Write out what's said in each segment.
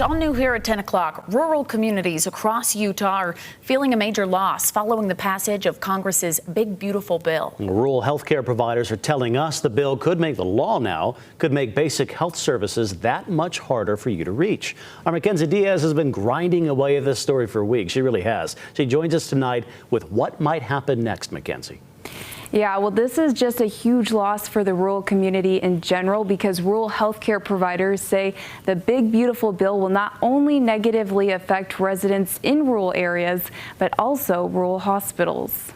All new here at 10 o'clock, rural communities across Utah are feeling a major loss following the passage of Congress's Big Beautiful Bill. Rural health care providers are telling us the bill could make the law now, could make basic health services that much harder for you to reach. Our Mackenzie Diaz has been grinding away at this story for weeks. She really has. She joins us tonight with what might happen next, Mackenzie. Yeah, well, this is just a huge loss for the rural community in general because rural healthcare providers say the Big Beautiful Bill will not only negatively affect residents in rural areas, but also rural hospitals.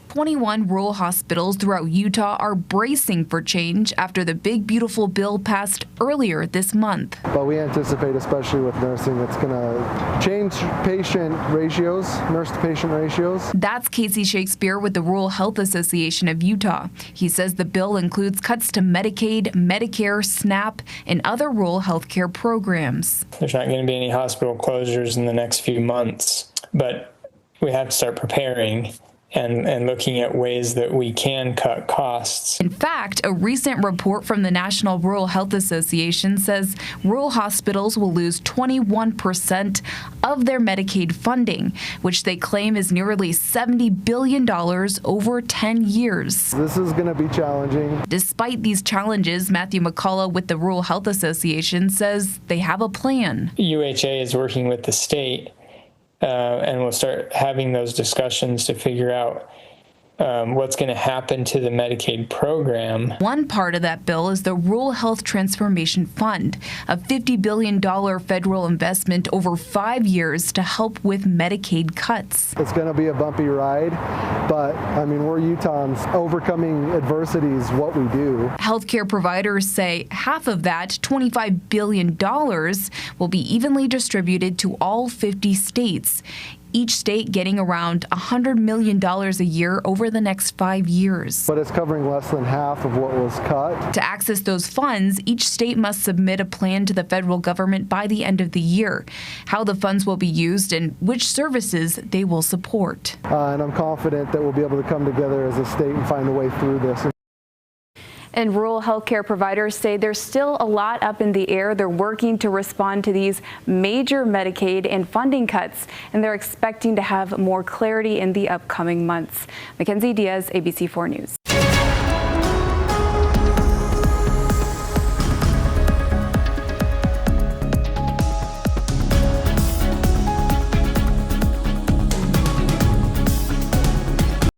21 rural hospitals throughout Utah are bracing for change after the Big Beautiful Bill passed earlier this month. But we anticipate, especially with nursing, it's going to change patient ratios, nurse-to-patient ratios. That's Casey Shakespeare with the Rural Health Association of Utah. He says the bill includes cuts to Medicaid, Medicare, SNAP, and other rural health care programs. There's not going to be any hospital closures in the next few months, but we have to start preparing and looking at ways that we can cut costs. In fact, a recent report from the National Rural Health Association says rural hospitals will lose 21% of their Medicaid funding, which they claim is nearly $70 billion over 10 years. This is going to be challenging. Despite these challenges, Matthew McCullough with the Rural Health Association says they have a plan. UHA is working with the state and we'll start having those discussions to figure out what's going to happen to the Medicaid program. One part of that bill is the Rural Health Transformation Fund, a $50 billion federal investment over 5 years to help with Medicaid cuts. It's going to be a bumpy ride, but I mean, we're Utahns. Overcoming adversity is what we do. Healthcare providers say half of that, $25 billion, will be evenly distributed to all 50 states. Each state getting around $100 million a year over the next 5 years. But it's covering less than half of what was cut. To access those funds, each state must submit a plan to the federal government by the end of the year, how the funds will be used and which services they will support. And I'm confident that we'll be able to come together as a state and find a way through this. And rural healthcare providers say there's still a lot up in the air. They're working to respond to these major Medicaid and funding cuts, and they're expecting to have more clarity in the upcoming months. Mackenzie Diaz, ABC4 News.